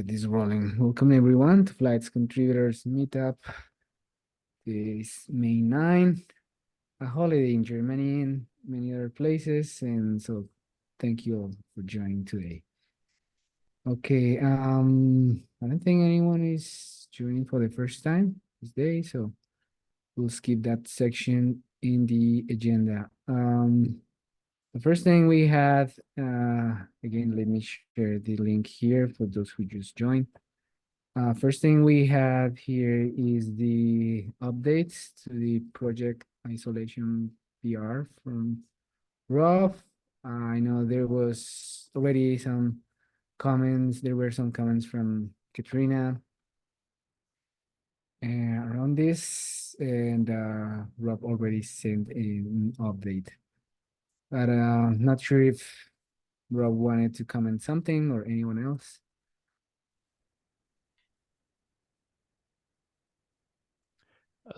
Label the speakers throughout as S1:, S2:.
S1: This is rolling. Welcome everyone to Flights Contributors Meetup. This May 9, a holiday in Germany and many other places. And so thank you all for joining today. Okay, I don't think anyone is joining for the first time this day, so we'll skip that section in the agenda. The first thing we had, again, let me share the link here for those who just joined. First thing we have here is the updates to the project isolation PR from Rob. I know there was already some comments. There were some comments from Katrina around this, and Rob already sent an update. But not sure if Rob wanted to comment something or anyone else.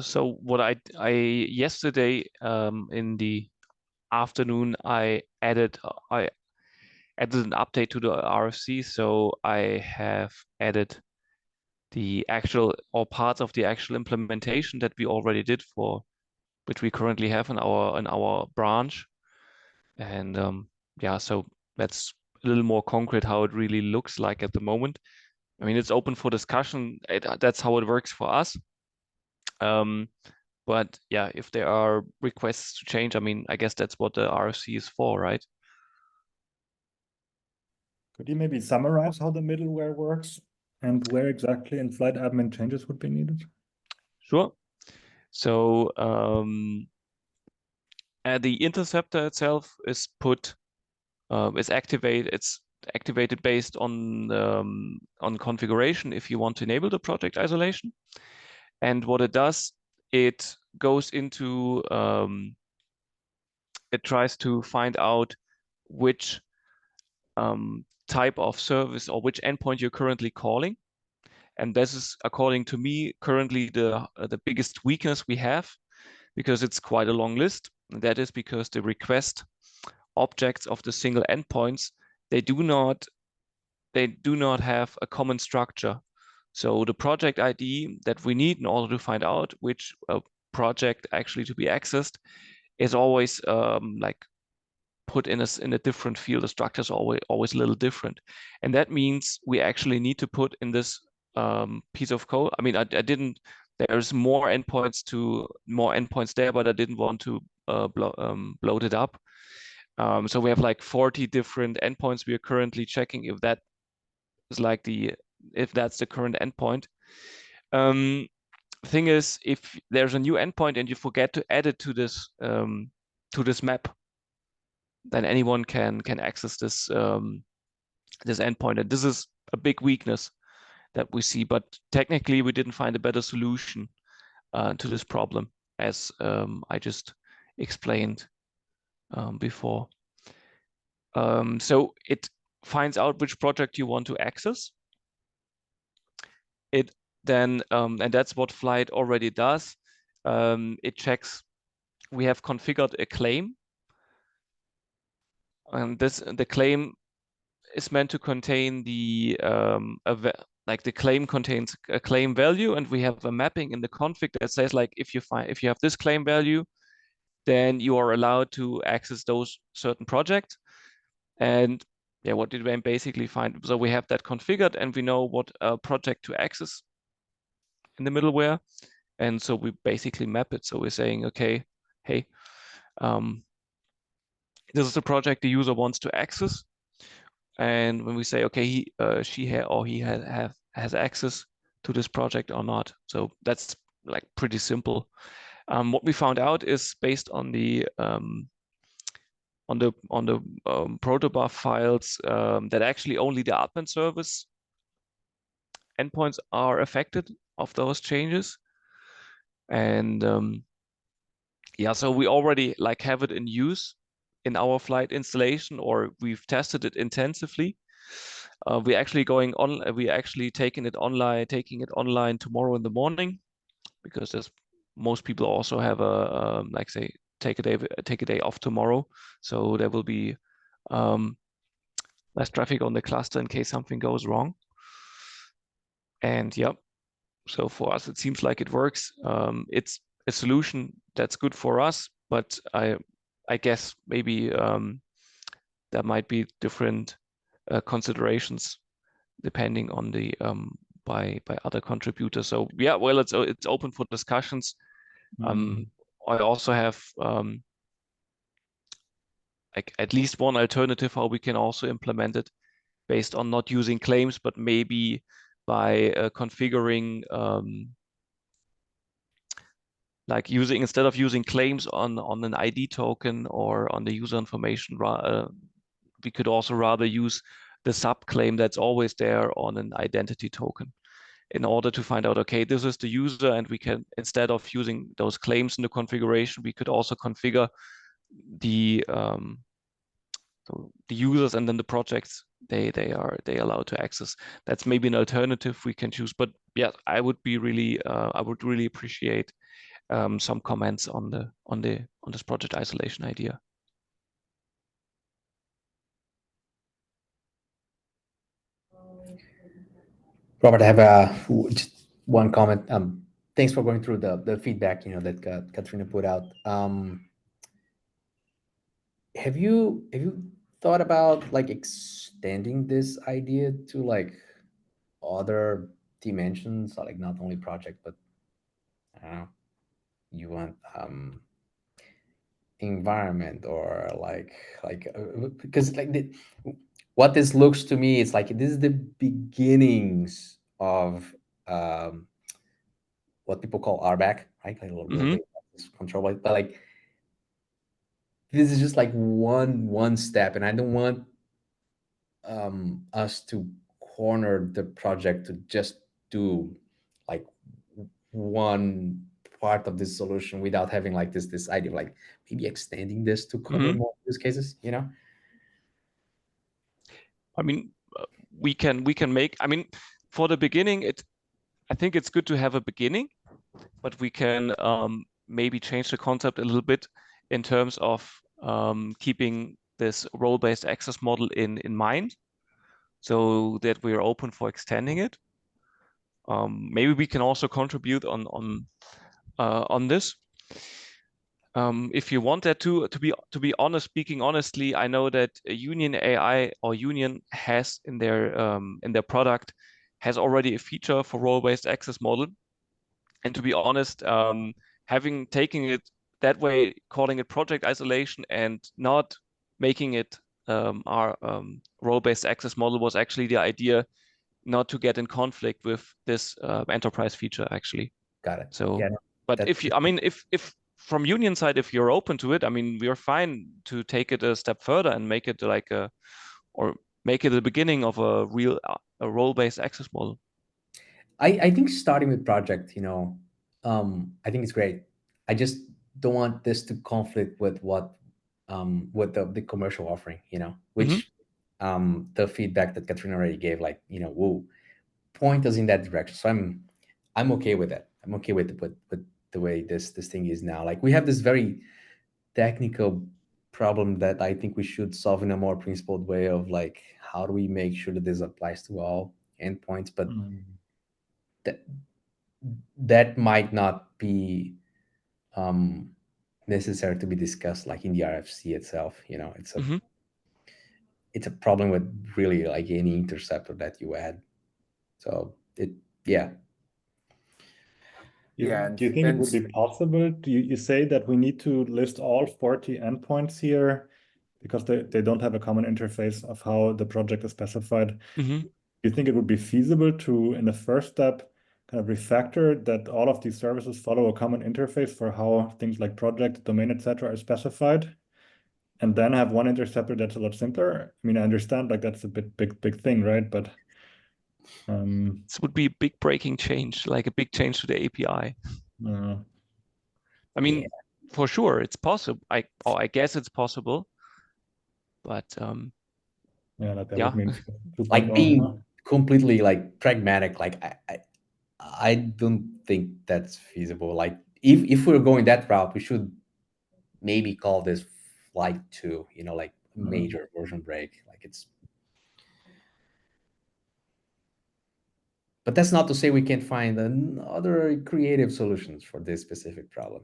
S2: So what I yesterday in the afternoon I added an update to the RFC. So I have added the actual or parts of the actual implementation that we already did for which we currently have in our branch. And yeah, so that's a little more concrete how it really looks like at the moment. I mean, it's open for discussion. That's how it works for us. But yeah, if there are requests to change, I mean, I guess that's what the RFC is for, right?
S3: Could you maybe summarize how the middleware works and where exactly in flight admin changes would be needed?
S2: Sure. So the interceptor itself is activated. It's activated based on configuration if you want to enable the project isolation. And what it does, it goes into it tries to find out which type of service or which endpoint you're currently calling. And this is, according to me, currently the biggest weakness we have, because it's quite a long list. That is because the request objects of the single endpoints, they do not have a common structure. So the project ID that we need in order to find out which project actually to be accessed is always like put in a different field. The structure is always a little different, and that means we actually need to put in this piece of code. I mean, I didn't. There's more endpoints there, but I didn't want to bloat it up. So we have like 40 different endpoints. We are currently checking if that is if that's the current endpoint. Thing is, if there's a new endpoint and you forget to add it to this map, then anyone can access this this endpoint, and this is a big weakness that we see. But technically, we didn't find a better solution to this problem, as I just explained before. So it finds out which project you want to access. It then, and that's what Flight already does. It checks. We have configured a claim, and the claim is meant to contain the the claim contains a claim value, and we have a mapping in the config that says like if you have this claim value, then you are allowed to access those certain projects. And yeah, what did we basically find? So we have that configured, and we know what project to access in the middleware, and so we basically map it. So we're saying, okay, hey, this is the project the user wants to access. And when we say, okay, he has access to this project or not. So that's like pretty simple. What we found out is based on the protobuf files that actually only the admin service endpoints are affected of those changes. And yeah, so we already like have it in use in our flight installation, or we've tested it intensively. We're actually taking it online tomorrow in the morning, because most people also have a like say take a day off tomorrow, so there will be less traffic on the cluster in case something goes wrong. And yeah, so for us, it seems like it works. It's a solution that's good for us, but I guess maybe there might be different considerations depending on the by other contributors. So yeah, well, it's open for discussions. I also have like at least one alternative how we can also implement it based on not using claims, but maybe by configuring like instead of using claims on an ID token or on the user information, we could also rather use the subclaim that's always there on an identity token in order to find out, okay, this is the user, and we can, instead of using those claims in the configuration, we could also configure the users and then the projects they allowed to access. That's maybe an alternative we can choose. But yeah, I would really appreciate some comments on this project isolation idea.
S4: Robert, I have just one comment. Thanks for going through the feedback that Katrina put out. Have you thought about like extending this idea to like other dimensions, like not only project, but I don't know, you want environment or because like what this looks to me, it's like this is the beginnings of what people call RBAC, right? Like a little bit control, but like this is just like one step, and I don't want us to corner the project to just do like one part of this solution without having like this idea of like maybe extending this to cover more use cases,
S2: I mean, we can make, I mean, for the beginning, I think it's good to have a beginning, but we can maybe change the concept a little bit in terms of keeping this role-based access model in mind, so that we are open for extending it. Maybe we can also contribute on this. If you want that to be honest, speaking honestly, I know that Union AI or Union has in their product has already a feature for role-based access model. And to be honest, taking it that way, calling it project isolation and not making it our role-based access model was actually the idea, not to get in conflict with this enterprise feature actually.
S4: Got it.
S2: So,
S4: yeah,
S2: but if from Union side, if you're open to it, I mean, we're fine to take it a step further and make it like make it the beginning of a real role-based access model.
S4: I think starting with project, I think it's great. I just don't want this to conflict with what with the commercial offering, which the feedback that Katrina already gave, like, will point us in that direction. So I'm okay with that. I'm okay with the way this thing is now. Like we have this very technical problem that I think we should solve in a more principled way of like, how do we make sure that this applies to all endpoints? But that might not be necessary to be discussed like in the RFC itself. It's a problem with really like any interceptor that you add. So yeah.
S3: Do you think it would be possible? You say that we need to list all 40 endpoints here because they don't have a common interface of how the project is specified. Do you think it would be feasible to, in the first step, kind of refactor that all of these services follow a common interface for how things like project, domain, etc. are specified, and then have one interceptor that's a lot simpler? I mean, I understand like that's a big thing, right? But
S2: this would be a big breaking change, like a big change to the API. I mean, for sure, it's possible. I guess it's possible, but
S3: that would mean
S4: like being completely like pragmatic. Like I don't think that's feasible. Like if we're going that route, we should maybe call this flight 2. Like major version break. Like it's. But that's not to say we can't find other creative solutions for this specific problem.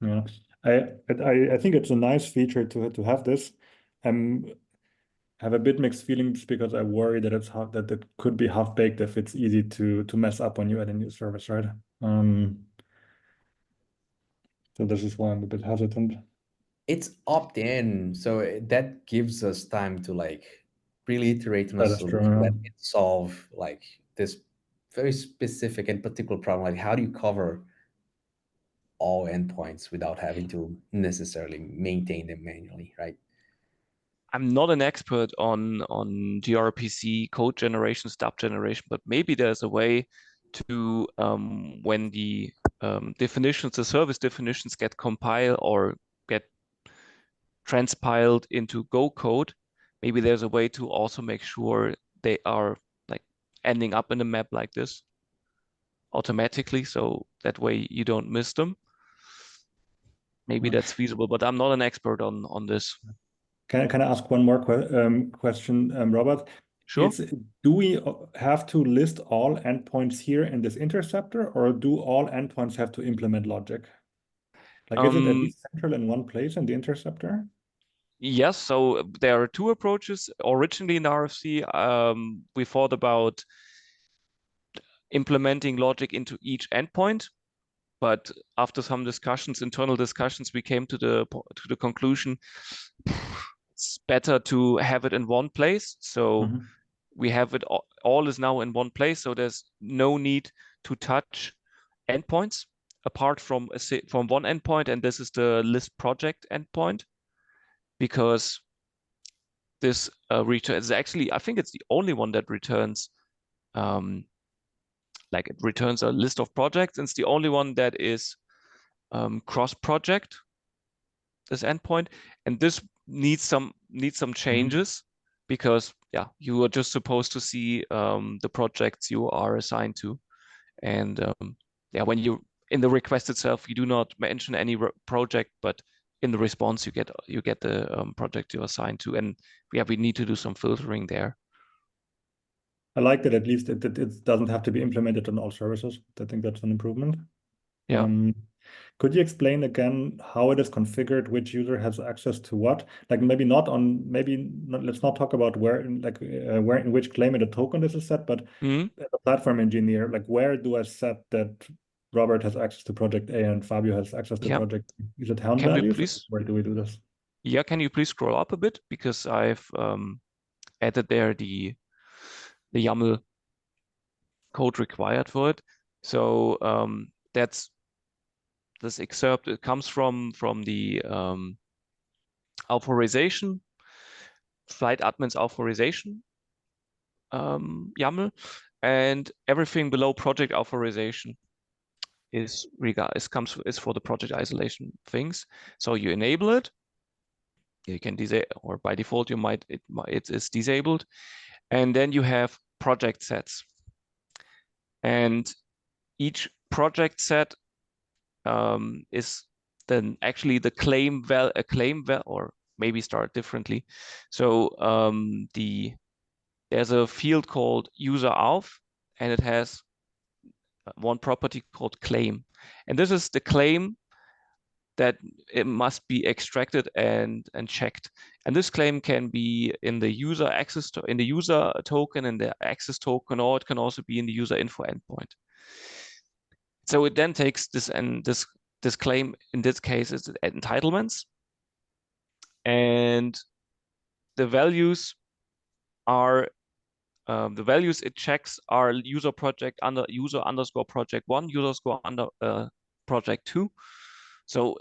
S3: Yeah, I think it's a nice feature to have this. Have a bit mixed feelings because I worry that that it could be half baked if it's easy to mess up when you add a new service, right? So this is why I'm a bit hesitant.
S4: It's opt-in, so that gives us time to like really iterate on a
S3: That is true,
S4: solution that
S3: yeah.
S4: can solve like this very specific and particular problem. Like, how do you cover all endpoints without having to necessarily maintain them manually, right?
S2: I'm not an expert on gRPC code generation, stub generation, but maybe there's a way to when the definitions, the service definitions get compiled or get transpiled into Go code, maybe there's a way to also make sure they are like ending up in a map like this automatically, so that way you don't miss them. Maybe that's feasible, but I'm not an expert on this.
S3: Can I ask one more question, Robert?
S2: Sure.
S3: Do we have to list all endpoints here in this interceptor, or do all endpoints have to implement logic? Like, is it at least central in one place in the interceptor?
S2: Yes, so there are two approaches. Originally in RFC, we thought about implementing logic into each endpoint, but after some discussions, internal discussions, we came to the conclusion it's better to have it in one place. So we have it all is now in one place, so there's no need to touch endpoints apart from one endpoint, and this is the list project endpoint, because this returns actually, I think it's the only one that returns like it returns a list of projects, and it's the only one that is cross-project, this endpoint, and this needs some changes because yeah, you are just supposed to see the projects you are assigned to, and yeah, when you in the request itself you do not mention any project, but in the response you get the project you're assigned to, and yeah, we need to do some filtering there.
S3: I like that at least it doesn't have to be implemented on all services. I think that's an improvement.
S2: Yeah.
S3: Could you explain again how it is configured, which user has access to what? Like maybe not, let's not talk about where in which claim in the token this is set, but as a platform engineer, like where do I set that Robert has access to project A and Fabio has access to project B? Is it Helm values? Where do we do this?
S2: Yeah, can you please scroll up a bit, because I've added there the YAML code required for it. So that's this excerpt. It comes from the authorization, flight admin's authorization YAML, and everything below project authorization is for the project isolation things. So you enable it. You can disable, or by default it is disabled, and then you have project sets, and each project set is then actually the claim or maybe start differently. So there's a field called user auth, and it has one property called claim, and this is the claim that it must be extracted and checked. And this claim can be in the user access in the user token and the access token, or it can also be in the user info endpoint. So it then takes this, and this claim in this case is entitlements, and the values are the values it checks are user project under user underscore project 1, user under project 2. So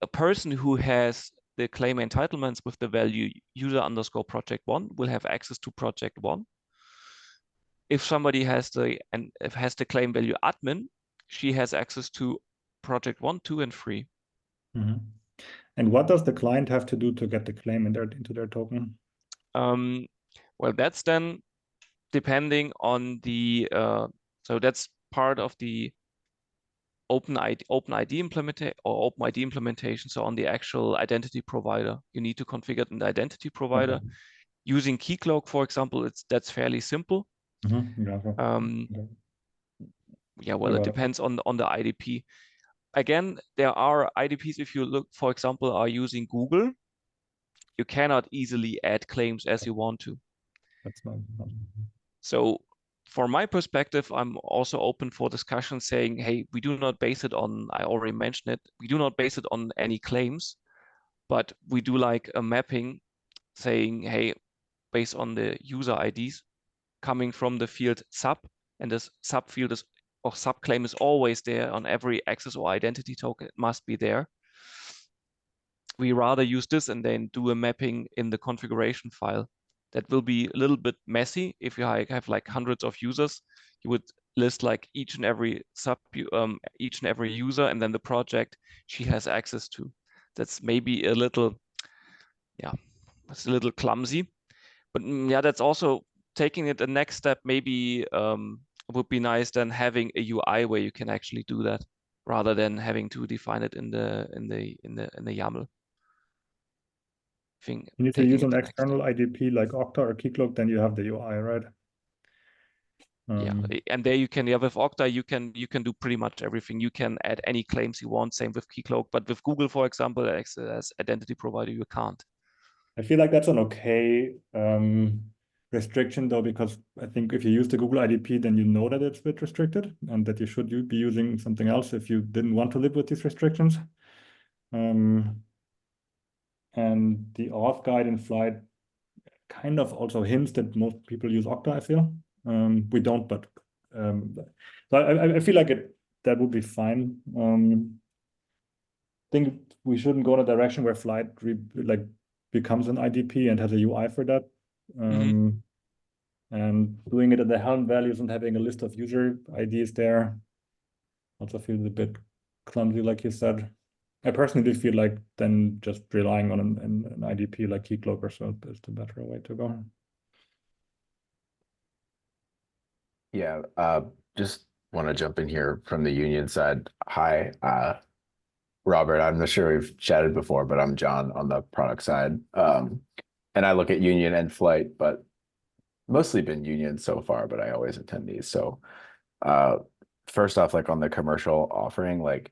S2: a person who has the claim entitlements with the value user underscore project 1 will have access to project 1. If somebody has the claim value admin, she has access to project 1, 2, and 3.
S3: And what does the client have to do to get the claim into their token?
S2: Well, that's then depending on the so that's part of the OpenID implementation. So on the actual identity provider, you need to configure an identity provider. Using Keycloak, for example, that's fairly simple.
S3: Exactly. Okay.
S2: Yeah, well, it
S3: got it.
S2: depends on the IDP. Again, there are IDPs, if you look, for example, are using Google, you cannot easily add claims as you want to.
S3: That's not.
S2: So from my perspective, I'm also open for discussion saying, hey, we do not base it on, I already mentioned it, we do not base it on any claims, but we do like a mapping saying, hey, based on the user IDs coming from the field sub, and this sub field is, or sub claim is always there on every access or identity token, it must be there. We rather use this and then do a mapping in the configuration file. That will be a little bit messy. If you have like hundreds of users, you would list like each and every user, and then the project she has access to. That's maybe a little, yeah, it's a little clumsy, but yeah, that's also taking it the next step. Maybe would be nice than having a UI where you can actually do that, rather than having to define it in the YAML.
S3: You need to use an external IDP like Okta or Keycloak, then you have the UI, right?
S2: Yeah, and there you can, with Okta, you can do pretty much everything. You can add any claims you want. Same with Keycloak, but with Google, for example, as identity provider, you can't.
S3: I feel like that's an okay restriction though, because I think if you use the Google IDP, then you know that it's a bit restricted and that you should be using something else if you didn't want to live with these restrictions. And the auth guide in Flight kind of also hints that most people use Okta, I feel. We don't, but so I feel like that would be fine. I think we shouldn't go in a direction where Flight becomes an IDP and has a UI for that. And doing it in the Helm values and having a list of user IDs there also feels a bit clumsy, like you said. I personally feel like then just relying on an IDP like Keycloak or so is the better way to go.
S5: Yeah, just want to jump in here from the Union side. Hi, Robert. I'm not sure we've chatted before, but I'm John on the product side. And I look at Union and Flight, but mostly been Union so far, but I always attend these. So first off, like on the commercial offering, like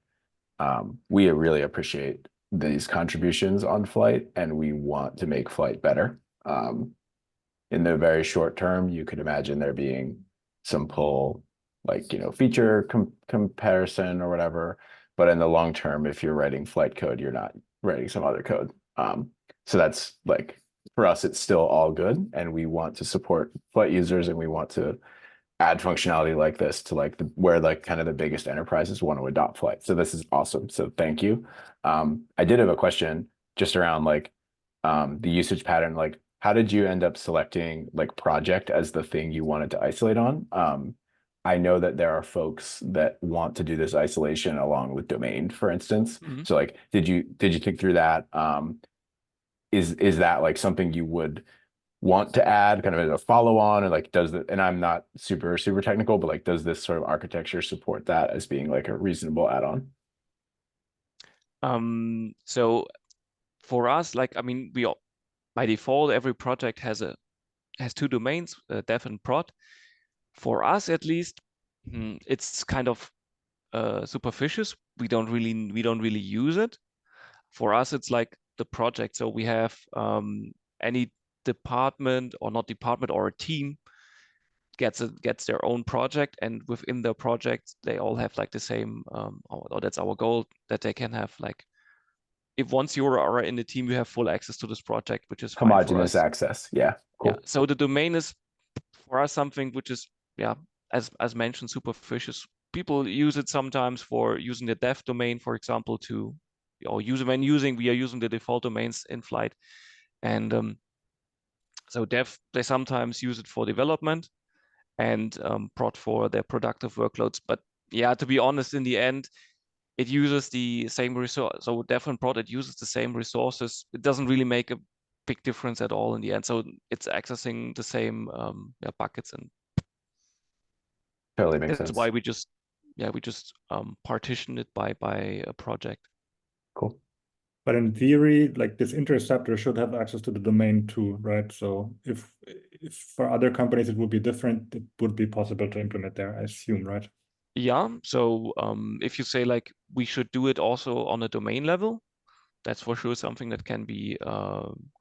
S5: we really appreciate these contributions on Flight, and we want to make Flight better. In the very short term, you could imagine there being some pull, like, feature comparison or whatever. But in the long term, if you're writing Flight code, you're not writing some other code. So that's like, for us, it's still all good, and we want to support Flight users, and we want to add functionality like this to where kind of the biggest enterprises want to adopt Flight. So this is awesome. So thank you. I did have a question just around the usage pattern. Like, how did you end up selecting project as the thing you wanted to isolate on? I know that there are folks that want to do this isolation along with domain, for instance. So did you think through that? Is that something you would want to add kind of as a follow-on, or and I'm not super technical, but does this sort of architecture support that as being a reasonable add-on?
S2: So for us, I mean, by default, every project has two domains, dev and prod. For us, at least, it's kind of superficial. We don't really use it. For us, it's like the project. So we have any department, or not department, or a team gets their own project, and within their project, they all have the same. Or that's our goal, that they can have if once you are in the team, you have full access to this project, which is
S5: homogeneous access. Yeah, cool.
S2: Yeah. So the domain is for us something which is, as mentioned, superficial. People use it sometimes for using the dev domain, for example, we are using the default domains in Flight, and so dev, they sometimes use it for development, and prod for their productive workloads. But yeah, to be honest, in the end, it uses the same resource. So dev and prod, it uses the same resources. It doesn't really make a big difference at all in the end. So it's accessing the same buckets, and
S5: totally makes sense.
S2: That's why we just partition it by a project.
S5: Cool.
S3: But in theory, like this interceptor should have access to the domain too, right? So if for other companies it would be different, it would be possible to implement there, I assume, right?
S2: Yeah, so if you say like we should do it also on a domain level, that's for sure something that can be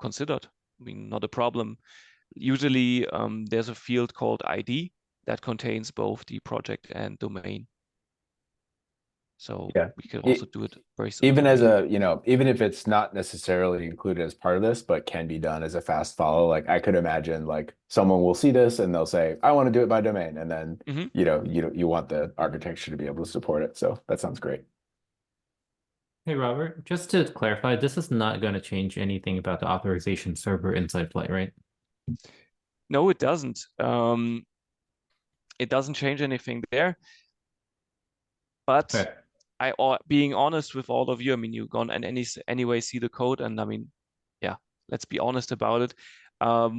S2: considered. I mean, not a problem. Usually there's a field called ID that contains both the project and domain. So
S5: Yeah.
S2: we could also do it very
S5: Even as
S2: simply.
S5: a, even if it's not necessarily included as part of this, but can be done as a fast follow, like I could imagine like someone will see this and they'll say, I want to do it by domain. And then, you want the architecture to be able to support it. So that sounds great.
S6: Hey, Robert, just to clarify, this is not going to change anything about the authorization server inside Flight, right?
S2: No, it doesn't. It doesn't change anything there. But
S6: Okay.
S2: being honest with all of you, I mean, you're gonna anyway see the code, and I mean, yeah, let's be honest about it.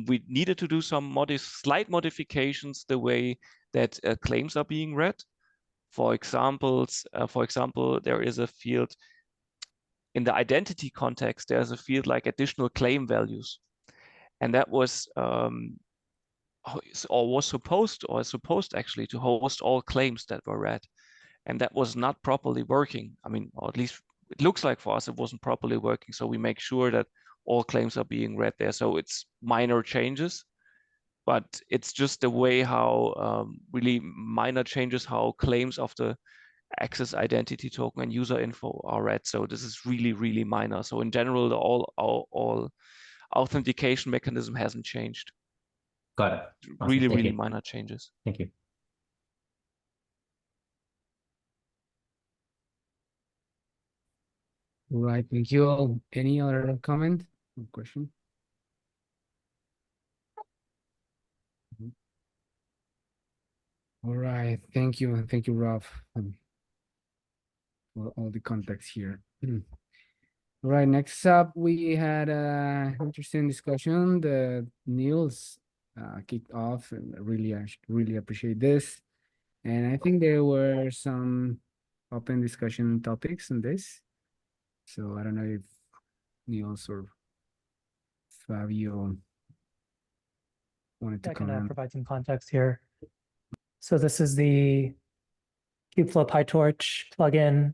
S2: We needed to do some slight modifications the way that claims are being read. For example, there is a field in the identity context. There's a field like additional claim values, and that was supposed actually to host all claims that were read. And that was not properly working. I mean, or at least it looks like for us it wasn't properly working. So we make sure that all claims are being read there. So it's minor changes, but it's just the way how really minor changes how claims of the access identity token and user info are read. So this is really, really minor. So in general, the all authentication mechanism hasn't changed.
S6: Got it. Awesome.
S2: Really,
S6: Thank
S2: really
S6: you.
S2: minor changes.
S6: Thank you.
S1: Right, thank you all. Any other comment or question? All right, thank you. Thank you, Rob, for all the context here. All right, next up, we had a interesting discussion that Niels kicked off, and I really appreciate this. And I think there were some open discussion topics on this. So I don't know if Niels or Fabio wanted to
S7: I can
S1: comment.
S7: provide some context here. So this is the Kubeflow PyTorch plugin,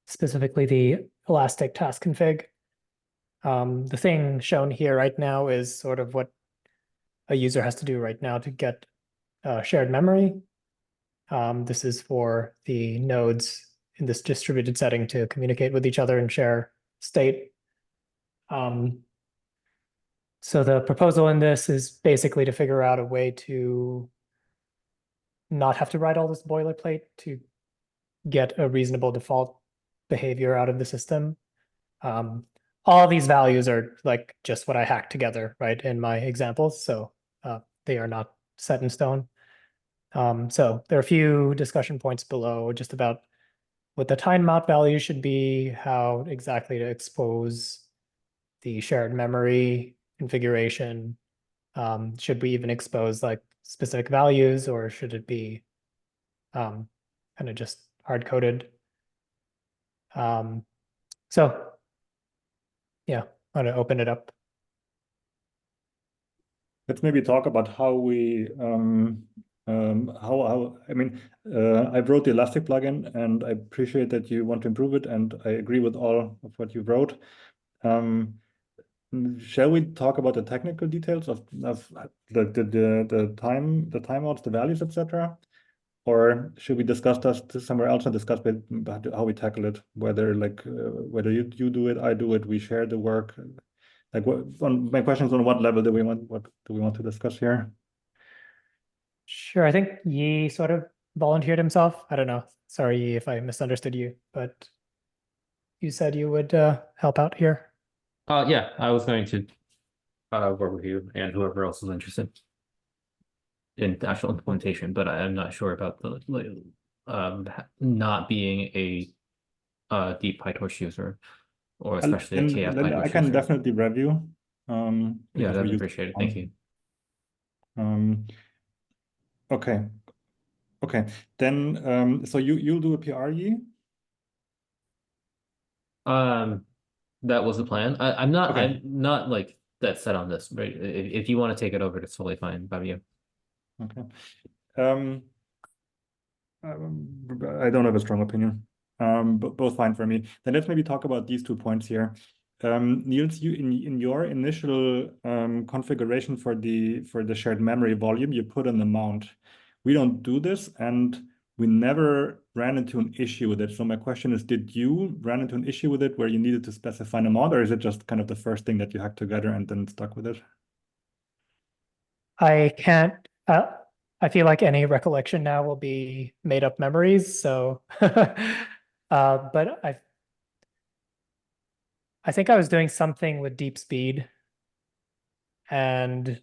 S7: specifically the Elastic Task Config. The thing shown here right now is sort of what a user has to do right now to get shared memory. This is for the nodes in this distributed setting to communicate with each other and share state. So the proposal in this is basically to figure out a way to not have to write all this boilerplate to get a reasonable default behavior out of the system. All these values are like just what I hacked together, right, in my examples. So they are not set in stone. So there are a few discussion points below just about what the timeout value should be, how exactly to expose the shared memory configuration. Should we even expose like specific values, or should it be kind of just hard-coded? So yeah, I'm gonna open it up.
S3: Let's maybe talk about how we I mean, I wrote the Elastic plugin, and I appreciate that you want to improve it, and I agree with all of what you wrote. Shall we talk about the technical details of the timeouts, the values, etc.? Or should we discuss this somewhere else and discuss how we tackle it? Whether whether you do it, I do it, we share the work. Like my question is on what level do we want to discuss here?
S7: Sure, I think Yi sort of volunteered himself. I don't know. Sorry, Yi, if I misunderstood you, but you said you would help out here.
S6: Yeah, I was going to work with you and whoever else is interested in the actual implementation, but I'm not sure about the not being a deep PyTorch user, or especially a KF
S3: then
S6: PyTorch
S3: I can
S6: user.
S3: definitely review.
S6: Yeah,
S3: because
S6: that'd
S3: we
S6: be
S3: use
S6: appreciated. Thank you.
S3: Okay. Then so you'll do a PR, Yi?
S6: That was the plan. I'm not.
S3: Okay.
S6: I'm not like that set on this. Right? If you want to take it over, it's totally fine by you.
S3: Okay. I don't have a strong opinion. But both fine for me. Then let's maybe talk about these 2 points here. Niels, you in your initial configuration for the shared memory volume, you put an amount. We don't do this, and we never ran into an issue with it. So my question is, did you run into an issue with it where you needed to specify an amount, or is it just kind of the first thing that you hacked together and then stuck with it?
S7: I can't. I feel like any recollection now will be made up memories. So, but I think I was doing something with deep speed, and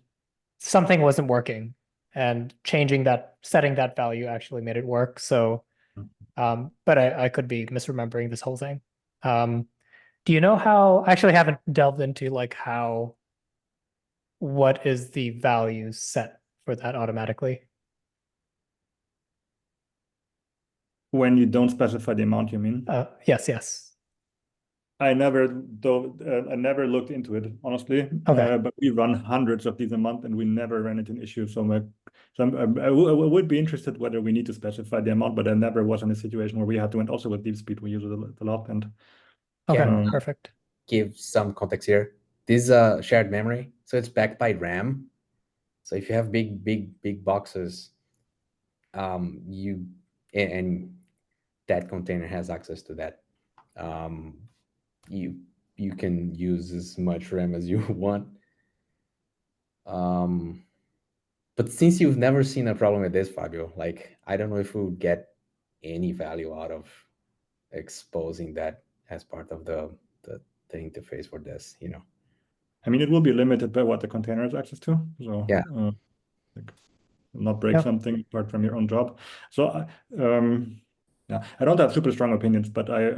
S7: something wasn't working, and setting that value actually made it work. So, but I could be misremembering this whole thing. Do you know how? I actually haven't delved into like what is the value set for that automatically?
S3: When you don't specify the amount, you mean?
S7: Yes.
S3: I never looked into it, honestly.
S7: Okay.
S3: But we run hundreds of these a month, and we never ran into an issue. So I would be interested whether we need to specify the amount, but I never was in a situation where we had to. And also with deep speed, we use it a lot. And
S7: Okay, perfect.
S4: Give some context here. This is a shared memory, so it's backed by RAM. So if you have big boxes, and that container has access to that, you can use as much RAM as you want. But since you've never seen a problem with this, Fabio, like I don't know if we would get any value out of exposing that as part of the interface for this, you know.
S3: I mean, it will be limited by what the container has access to. So
S4: yeah,
S3: like, not break something apart from your own job. So yeah, I don't have super strong opinions, but I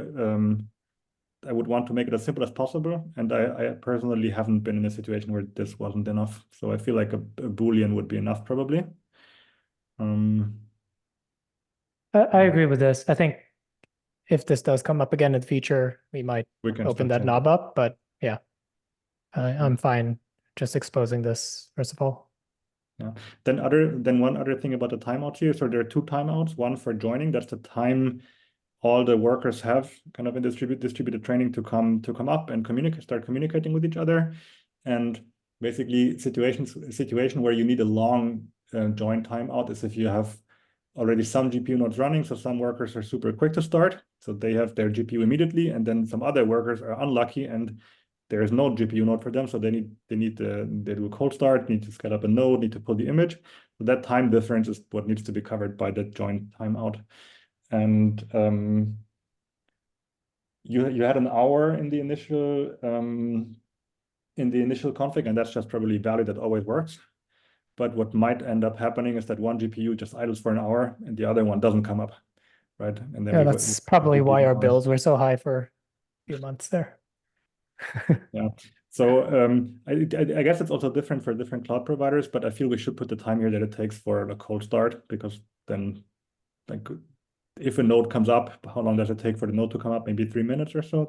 S3: would want to make it as simple as possible. And I personally haven't been in a situation where this wasn't enough. So I feel like a Boolean would be enough probably.
S7: I agree with this. I think if this does come up again in the future, we might open that knob up, but yeah, I'm fine just exposing this first of all.
S3: Yeah. Then one other thing about the timeout here. So there are 2 timeouts, one for joining. That's the time all the workers have kind of in distributed training to come up and start communicating with each other. And basically situation where you need a long join timeout is if you have already some GPU nodes running. So some workers are super quick to start, so they have their GPU immediately, and then some other workers are unlucky and there is no GPU node for them, so they do a cold start, need to scale up a node, need to pull the image. So that time difference is what needs to be covered by the join timeout. And you had an hour in the initial config, and that's just probably value that always works. But what might end up happening is that one GPU just idles for an hour and the other one doesn't come up, right? And then
S7: that's probably why our bills were so high for a few months there.
S3: Yeah. So I guess it's also different for different cloud providers, but I feel we should put the time here that it takes for a cold start, because then like if a node comes up, how long does it take for the node to come up? Maybe 3 minutes or so.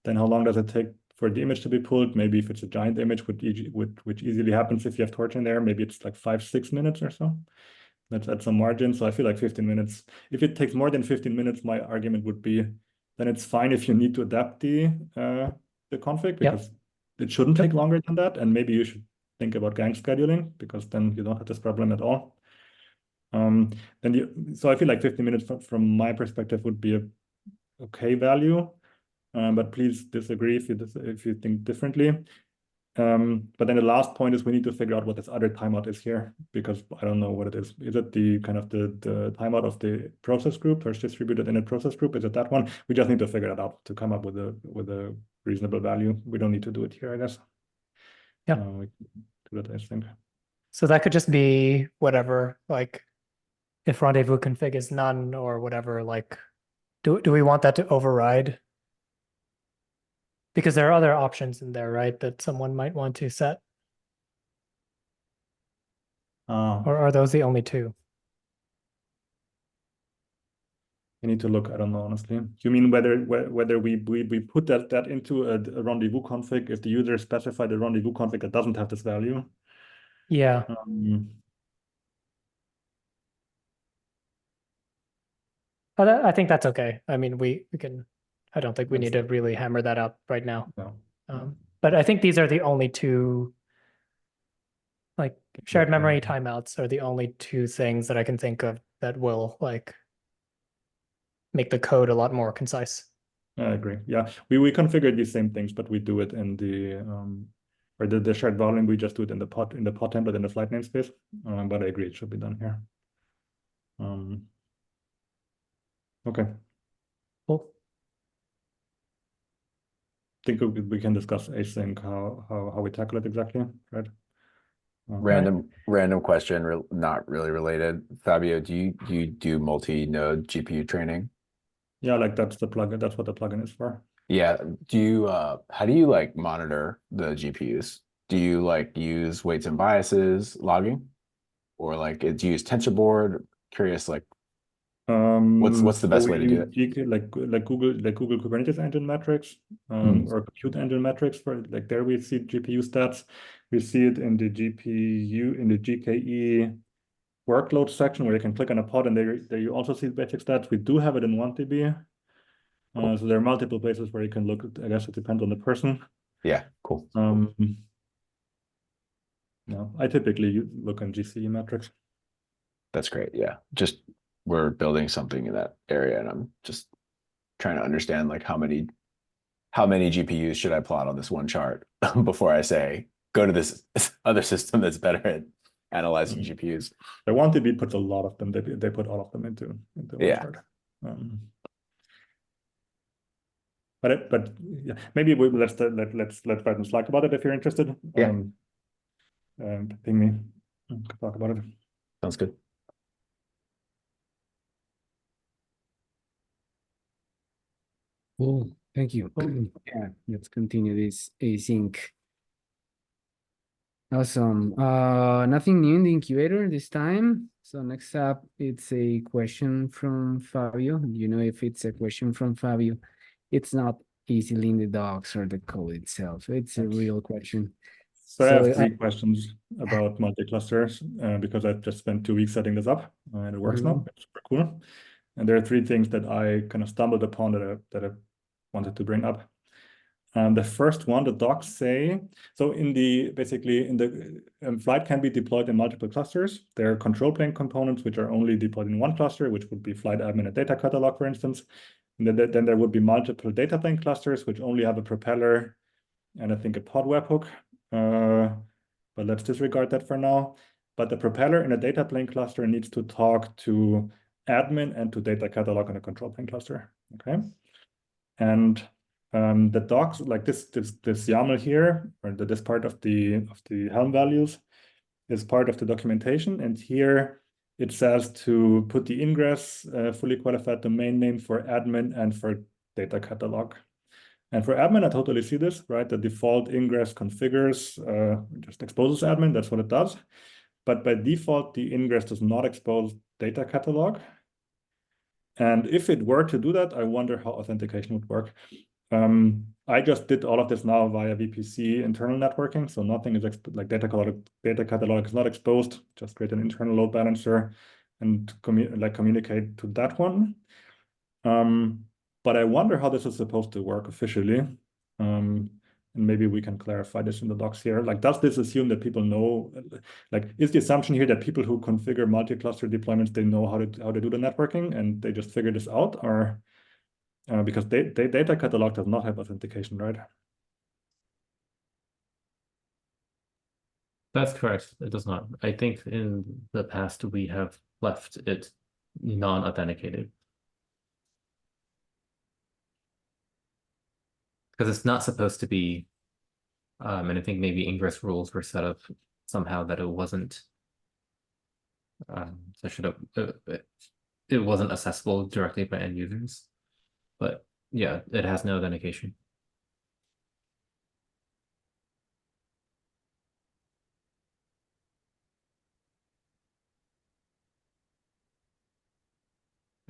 S3: Then how long does it take for the image to be pulled? Maybe if it's a giant image, which easily happens if you have torch in there, maybe it's like 5-6 minutes or so. Let's add some margin. So I feel like 15 minutes. If it takes more than 15 minutes, my argument would be then it's fine if you need to adapt the config, because it shouldn't take longer than that. And maybe you should think about gang scheduling, because then you don't have this problem at all. So I feel like 15 minutes from my perspective would be a okay value, but please disagree if you think differently. But then the last point is we need to figure out what this other timeout is here, because I don't know what it is. Is it the kind of the timeout of the process group, or distributed in a process group? Is it that one? We just need to figure that out to come up with a reasonable value. We don't need to do it here, I guess.
S7: Yeah.
S3: We can do that, I think.
S7: So that could just be whatever, like if rendezvous config is none or whatever, like do we want that to override? Because there are other options in there, right, that someone might want to set. Or are those the only 2?
S3: I need to look. I don't know, honestly. You mean whether we put that into a rendezvous config if the user specified a rendezvous config that doesn't have this value?
S7: Yeah. I think that's okay. I mean, we can, I don't think we need to really hammer that out right now.
S3: No.
S7: But I think these are the only two, like shared memory timeouts are the only two things that I can think of that will like make the code a lot more concise.
S3: I agree. Yeah, we configured these same things, but we do it in the or the shared volume. We just do it in the pod template in the flight namespace. But I agree, it should be done here. Okay.
S7: Cool.
S3: I think we can discuss async how we tackle it exactly, right? Okay.
S5: Random question, not really related. Fabio, do you do multi-node GPU training?
S3: Yeah, like that's the plugin. That's what the plugin is for.
S5: Yeah. Do you how do you like monitor the GPUs? Do you like use weights and biases logging, or like do you use TensorBoard? Curious, like what's the best way to do it?
S3: Like Google Kubernetes engine metrics, or compute engine metrics for like there we see GPU stats. We see it in the GKE workload section where you can click on a pod, and there you also see basic stats. We do have it in 1TB. So there are multiple places where you can look. I guess it depends on the person.
S5: Yeah, cool.
S3: No, I typically look in GCE metrics.
S5: That's great. Yeah, just we're building something in that area, and I'm just trying to understand like how many GPUs should I plot on this one chart before I say go to this other system that's better at analyzing GPUs.
S3: The 1TB puts a lot of them. They put all of them into one chart. But yeah, maybe let's write in Slack about it if you're interested.
S5: Yeah.
S3: Ping me. We can talk about it.
S5: Sounds good.
S1: Cool. Thank you. Yeah, let's continue this async. Awesome. Nothing new in the incubator this time. So next up, it's a question from Fabio. You know, if it's a question from Fabio, it's not easily in the docs or the code itself. It's a real question.
S3: So I have three questions about multi-clusters because I've just spent 2 weeks setting this up and it works now. It's super cool. And there are three things that I kind of stumbled upon that I wanted to bring up. The first one, the docs say, so basically in the flight can be deployed in multiple clusters. There are control plane components which are only deployed in one cluster, which would be flight admin and data catalog, for instance. And then there would be multiple data plane clusters which only have a propeller and I think a pod webhook. But let's disregard that for now. But the propeller in a data plane cluster needs to talk to admin and to data catalog in a control plane cluster. Okay, and the docs like this YAML here, or this part of the Helm values, is part of the documentation. And here it says to put the ingress fully qualified domain name for admin and for data catalog. And for admin, I totally see this, right? The default ingress configures, just exposes admin, that's what it does. But by default, the ingress does not expose data catalog. And if it were to do that, I wonder how authentication would work. I just did all of this now via VPC internal networking. So nothing is like data catalog is not exposed, just create an internal load balancer and communicate to that one. But I wonder how this is supposed to work officially. And maybe we can clarify this in the docs here. Like, does this assume that people know, like, is the assumption here that people who configure multi-cluster deployments, they know how to do the networking and they just figure this out? Or because data catalog does not have authentication, right?
S6: That's correct. It does not. I think in the past we have left it non-authenticated. Because it's not supposed to be, and I think maybe ingress rules were set up somehow that it wasn't, it wasn't accessible directly by end users. But yeah, it has no authentication.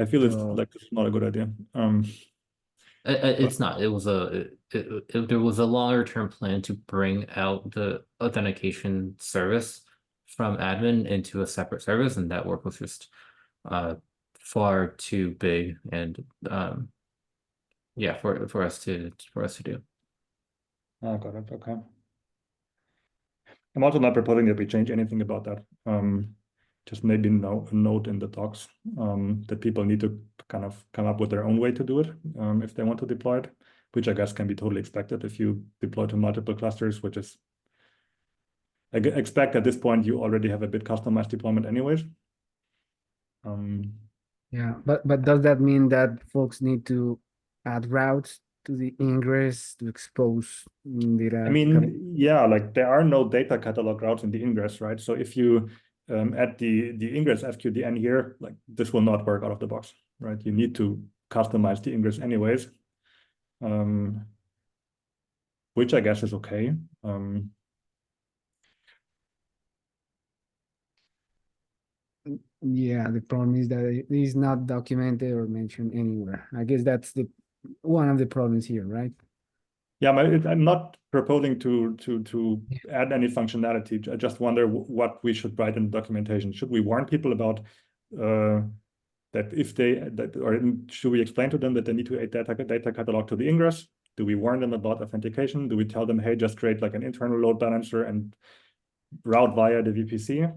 S3: I feel it's
S1: So-
S3: like it's not a good idea.
S6: It's not. It was there was a longer term plan to bring out the authentication service from admin into a separate service, and that work was just far too big and yeah, for us to do.
S3: Oh, got it. Okay. I'm also not proposing that we change anything about that. Just maybe a note in the talks that people need to kind of come up with their own way to do it if they want to deploy it, which I guess can be totally expected if you deploy to multiple clusters, which is I expect at this point you already have a bit customized deployment anyways.
S1: Yeah, but does that mean that folks need to add routes to the ingress to expose data?
S3: I mean, yeah, like there are no data catalog routes in the ingress, right? So if you add the ingress FQDN here, like this will not work out of the box, right? You need to customize the ingress anyways, which I guess is okay.
S1: Yeah, the problem is that it is not documented or mentioned anywhere. I guess that's the one of the problems here, right?
S3: Yeah, I'm not proposing to add any functionality. I just wonder what we should write in the documentation. Should we warn people about that if or should we explain to them that they need to add data catalog to the ingress? Do we warn them about authentication? Do we tell them, hey, just create like an internal load balancer and route via the VPC?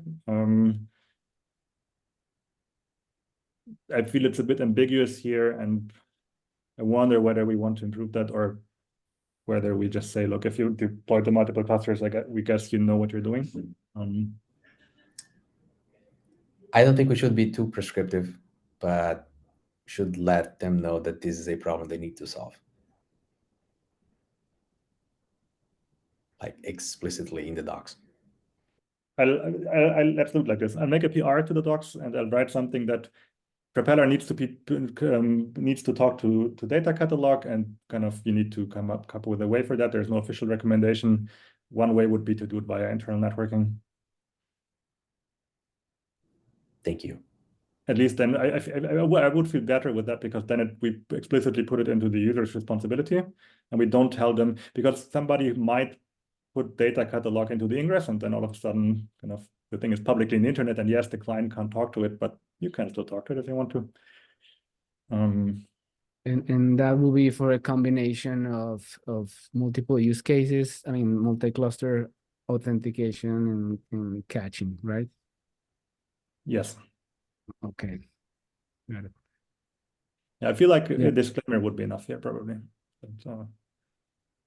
S3: I feel it's a bit ambiguous here, and I wonder whether we want to improve that or whether we just say, look, if you deploy to multiple clusters, we guess you know what you're doing.
S4: I don't think we should be too prescriptive, but should let them know that this is a problem they need to solve. Like explicitly in the docs.
S3: Let's do it like this. I'll make a PR to the docs and I'll write something that Propeller needs to talk to data catalog, and kind of you need to come up with a way for that. There's no official recommendation. One way would be to do it via internal networking.
S4: Thank you.
S3: At least then I would feel better with that, because then we explicitly put it into the user's responsibility, and we don't tell them, because somebody might put data catalog into the ingress and then all of a sudden kind of the thing is publicly in the internet, and yes, the client can't talk to it, but you can still talk to it if you want to.
S1: And that will be for a combination of multiple use cases. I mean, multi-cluster authentication and catching, right?
S3: Yes.
S1: Okay. Got it.
S3: Yeah, I feel like
S1: Yeah.
S3: a disclaimer would be enough here, probably. But,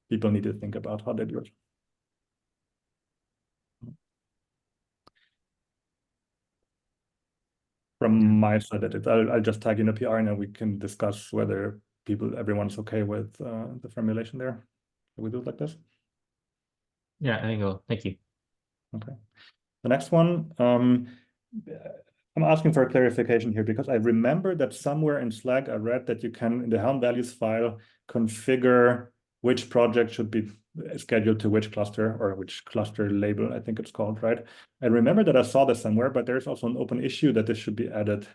S3: people need to think about how they do it. From my side, I'll just tag in a PR and then we can discuss whether everyone's okay with the formulation there. Can we do it like this?
S6: Yeah, I think so. Thank you.
S3: Okay. The next one, I'm asking for a clarification here, because I remember that somewhere in Slack I read that you can, in the Helm values file, configure which project should be scheduled to which cluster, or which cluster label, I think it's called, right? I remember that I saw this somewhere, but there's also an open issue that this should be added.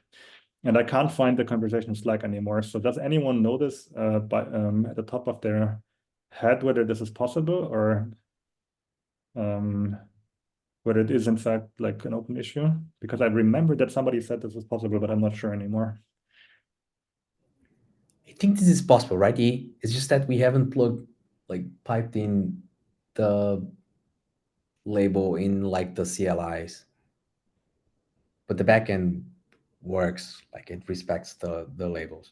S3: And I can't find the conversation in Slack anymore. So does anyone know this at the top of their head, whether this is possible, or whether it is in fact like an open issue? Because I remember that somebody said this was possible, but I'm not sure anymore.
S4: I think this is possible, right? It's just that we haven't piped in the label in like the CLIs, but the backend works, like it respects the labels.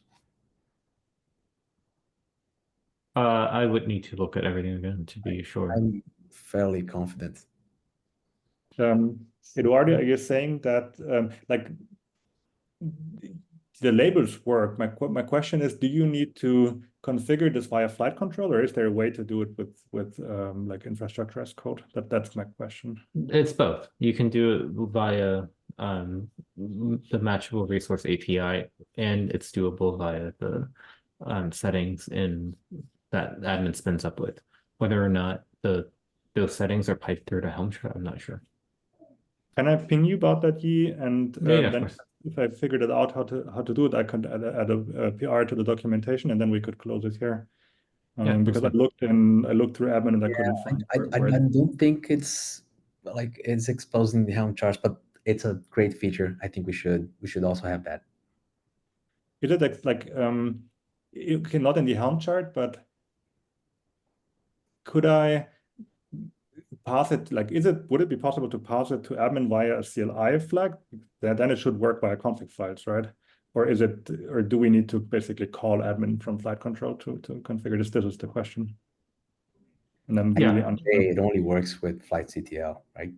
S6: I would need to look at everything again to be sure.
S4: I'm fairly confident.
S3: Eduardo, are you saying that like the labels work? My question is, do you need to configure this via flight control, or is there a way to do it with like infrastructure as code? That's my question.
S6: It's both. You can do it via the Matchable Resource API, and it's doable via the settings in that admin spins up with. Whether or not those settings are piped through to Helm chart, I'm not sure.
S3: Can I ping you about that, Yi? And
S6: Yeah, of
S3: then
S6: course.
S3: if I figured it out how to do it, I could add a PR to the documentation, and then we could close it here.
S6: Yeah,
S3: Because I
S6: that's
S3: looked through admin and I couldn't find
S4: I don't think it's like it's exposing the Helm charts, but it's a great feature. I think we should also have that.
S3: Is it like you cannot in the Helm chart, but could I pass it, like, would it be possible to pass it to admin via a CLI flag? Then it should work via config files, right? Or do we need to basically call admin from flight control to configure this? This is the question. And I'm
S6: Yeah.
S3: really unsure.
S4: It only works with flightctl, right?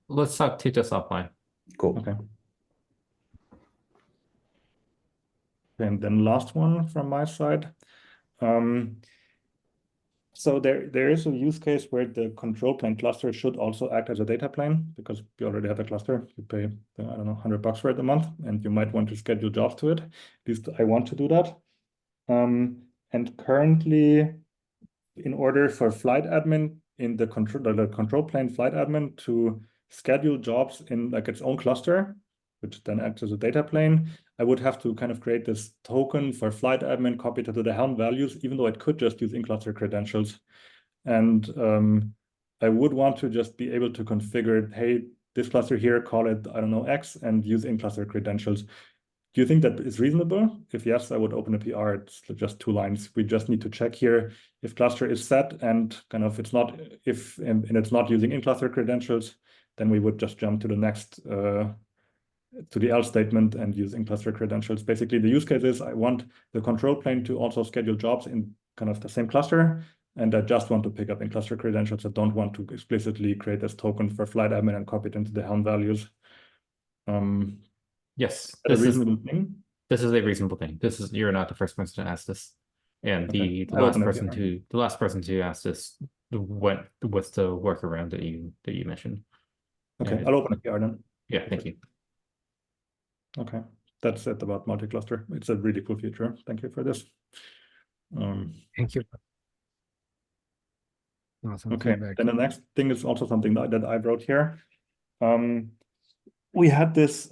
S6: Let's talk to this offline.
S4: Cool.
S3: Okay. And then last one from my side. So there is a use case where the control plane cluster should also act as a data plane, because we already have a cluster. You pay, I don't know, $100 for it a month, and you might want to schedule jobs to it. At least I want to do that. And currently, in order for flight admin in the control plane flight admin to schedule jobs in like its own cluster, which then acts as a data plane, I would have to kind of create this token for flight admin, copy it to the Helm values, even though it could just use in-cluster credentials. And I would want to just be able to configure, hey, this cluster here, call it, I don't know, X, and use in-cluster credentials. Do you think that is reasonable? If yes, I would open a PR. It's just 2 lines. We just need to check here if cluster is set and kind of it's not, and it's not using in-cluster credentials, then we would just jump to the next, to the else statement and use in-cluster credentials. Basically, the use case is I want the control plane to also schedule jobs in kind of the same cluster, and I just want to pick up in-cluster credentials. I don't want to explicitly create this token for flight admin and copy it into the Helm values.
S6: Yes,
S3: a reasonable thing?
S6: This is a reasonable thing. You're not the first person to ask this, and the last person to ask this what's the workaround that you mentioned.
S3: Okay, I'll open a PR then.
S6: Yeah, thank you.
S3: Okay, that's it about multi-cluster. It's a really cool feature. Thank you for this.
S1: Thank you. Awesome
S3: Okay,
S1: feedback.
S3: then the next thing is also something that I wrote here. We had this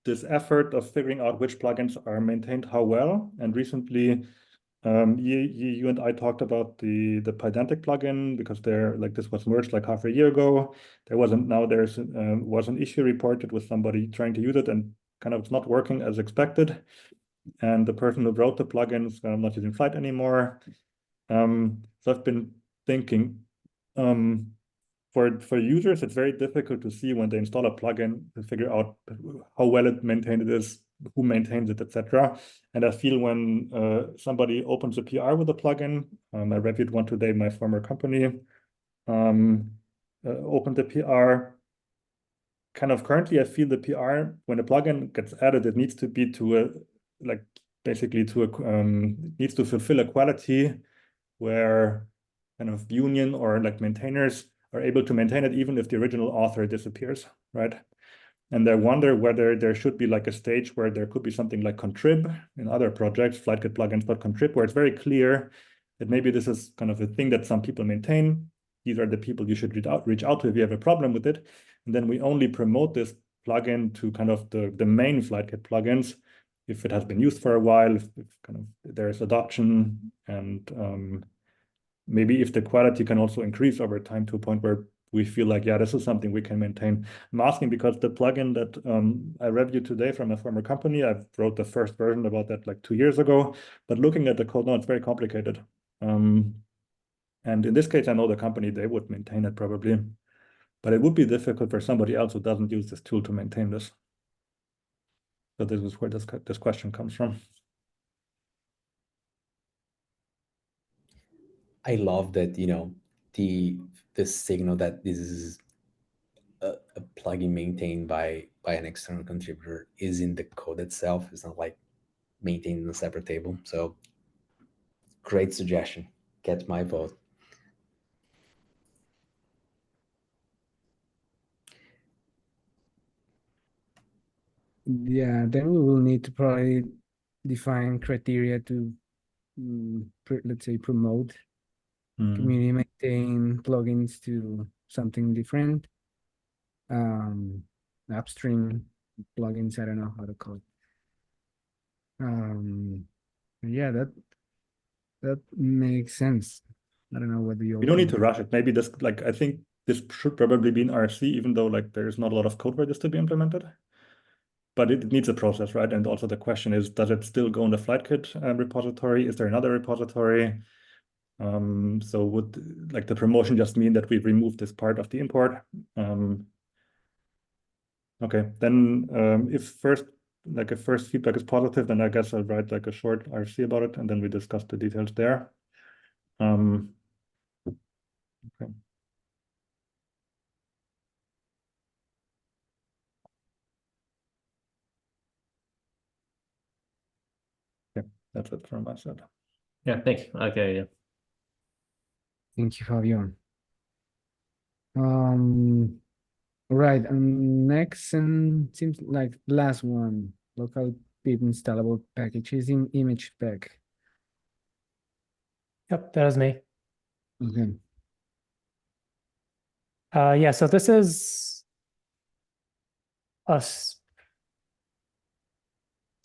S3: this effort of figuring out which plugins are maintained how well, and recently you and I talked about the Pydantic plugin, because this was merged like half a year ago. Was an issue reported with somebody trying to use it and kind of it's not working as expected, and the person who wrote the plugin is not using Flight anymore. So I've been thinking, for users, it's very difficult to see when they install a plugin to figure out how well it maintained it is, who maintains it, etc. And I feel when somebody opens a PR with a plugin, I reviewed one today, my former company, opened the PR. Kind of currently, I feel the PR, when a plugin gets added, it needs to be needs to fulfill a quality where kind of union or like maintainers are able to maintain it even if the original author disappears, right? And I wonder whether there should be like a stage where there could be something like contrib in other projects, FlightKit plugins.contrib, where it's very clear that maybe this is kind of a thing that some people maintain. These are the people you should reach out to if you have a problem with it. And then we only promote this plugin to kind of the main FlightKit plugins if it has been used for a while, if kind of there's adoption, and maybe if the quality can also increase over time to a point where we feel like, yeah, this is something we can maintain. I'm asking because the plugin that I reviewed today from a former company, I wrote the first version about that like 2 years ago, but looking at the code now, it's very complicated. And in this case, I know the company, they would maintain it probably, but it would be difficult for somebody else who doesn't use this tool to maintain this. So this is where this question comes from.
S4: I love that, the signal that this is a plugin maintained by an external contributor is in the code itself. It's not like maintained in a separate table. So great suggestion. Get my vote.
S1: Yeah, then we will need to probably define criteria to let's say, promote
S3: Mm.
S1: community maintain plugins to something different. Upstream plugins, I don't know how to call it. Yeah, that makes sense. I don't know what you all
S3: We don't need
S1: think.
S3: to rush it. Maybe this, like, I think this should probably be in RC, even though like there is not a lot of code for this to be implemented. But it needs a process, right? And also the question is, does it still go in the FlightKit repository? Is there another repository? So would like the promotion just mean that we remove this part of the import? Okay, then if first feedback is positive, then I guess I'll write like a short RC about it, and then we discuss the details there. Okay. Yeah, that's it from my side.
S6: Yeah, thanks. Okay, yeah.
S1: Thank you, Fabian. Right, next, and seems like last one, local pip installable packages in image spec.
S7: Yep, that is me.
S1: Okay.
S7: Yeah, so this is it's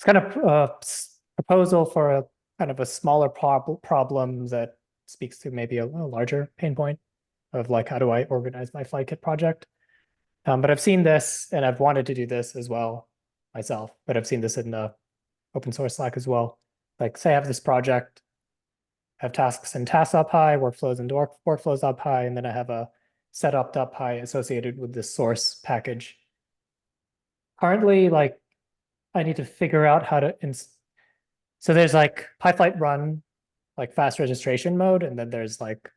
S7: kind of a proposal for a kind of a smaller problem that speaks to maybe a larger pain point of like, how do I organize my FlightKit project? But I've seen this and I've wanted to do this as well myself, but I've seen this in the open source Slack as well. Like, say I have this project, I have tasks and tasks up high, workflows and workflows up high, and then I have a setup up high associated with this source package. Currently, like, I need to figure out how to so there's like PyFlight run, like fast registration mode, and then there's like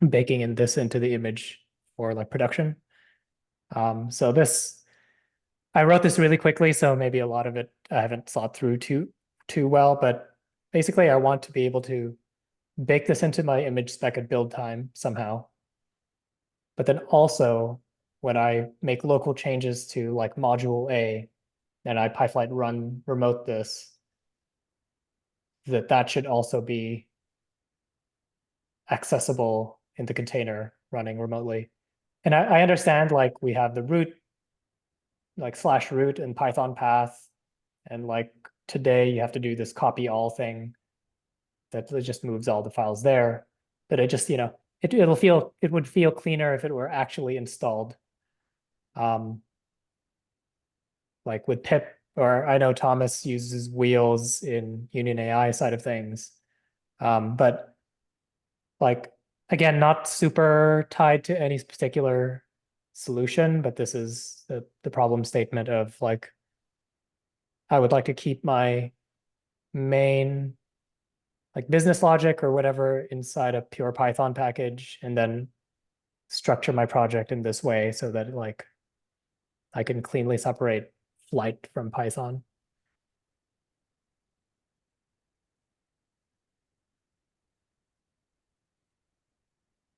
S7: baking in this into the image for like production. So this, I wrote this really quickly, so maybe a lot of it I haven't thought through too well, but basically I want to be able to bake this into my image spec at build time somehow. But then also when I make local changes to like module A, and I PyFlight run remote this, that should also be accessible in the container running remotely. And I understand like we have the root, like /root and Python path, and like today you have to do this copy all thing that just moves all the files there. But it just, it would feel cleaner if it were actually installed. Like with pip, or I know Thomas uses wheels in Union AI side of things. But like, again, not super tied to any particular solution, but this is the problem statement of like, I would like to keep my main like business logic or whatever inside a pure Python package, and then structure my project in this way so that like I can cleanly separate Flight from Python.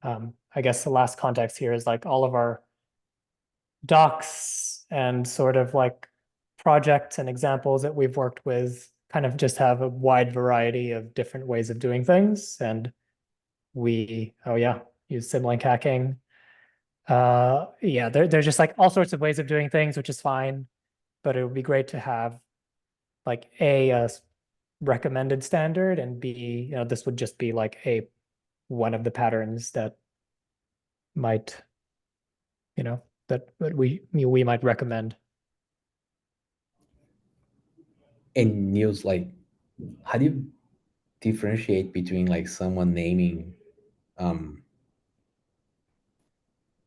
S7: I guess the last context here is like all of our docs and sort of like projects and examples that we've worked with kind of just have a wide variety of different ways of doing things. And we, use symlink hacking. There's just like all sorts of ways of doing things, which is fine. But it would be great to have like a recommended standard, and B, this would just be like one of the patterns that might, that we might recommend.
S4: And Niels, like, how do you differentiate between like someone naming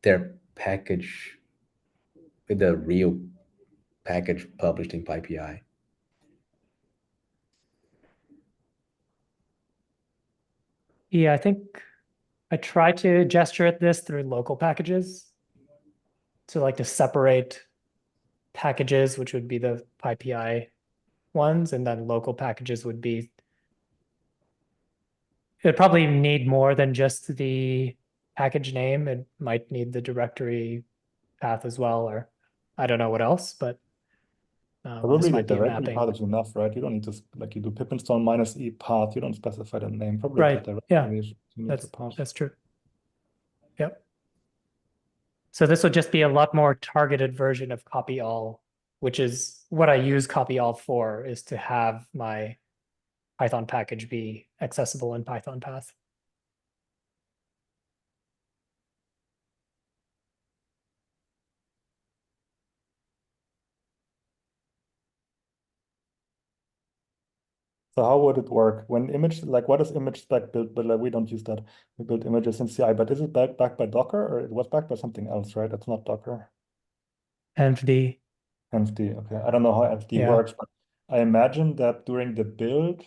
S4: their package with the real package published in PyPI?
S7: Yeah, I think I try to gesture at this through local packages. So like to separate packages, which would be the PyPI ones, and then local packages would be, it'd probably need more than just the package name. It might need the directory path as well, or I don't know what else, but This
S3: Probably the
S7: might be a
S3: directory
S7: mapping.
S3: path is enough, right? You don't need to like you do pip install -e path. You don't specify the name. Probably
S7: Right,
S3: the
S7: yeah,
S3: directory is you need to pass.
S7: That's true. Yep. So this would just be a lot more targeted version of copy all, which is what I use copy all for, is to have my Python package be accessible in Python path.
S3: So how would it work when image, like what is image spec built? But like, we don't use that. We build images in CI, but is it backed by Docker, or it was backed by something else, right? It's not Docker.
S7: Envd.
S3: Envd, okay. I don't know how Envd
S7: Yeah.
S3: works, but I imagine that during the build,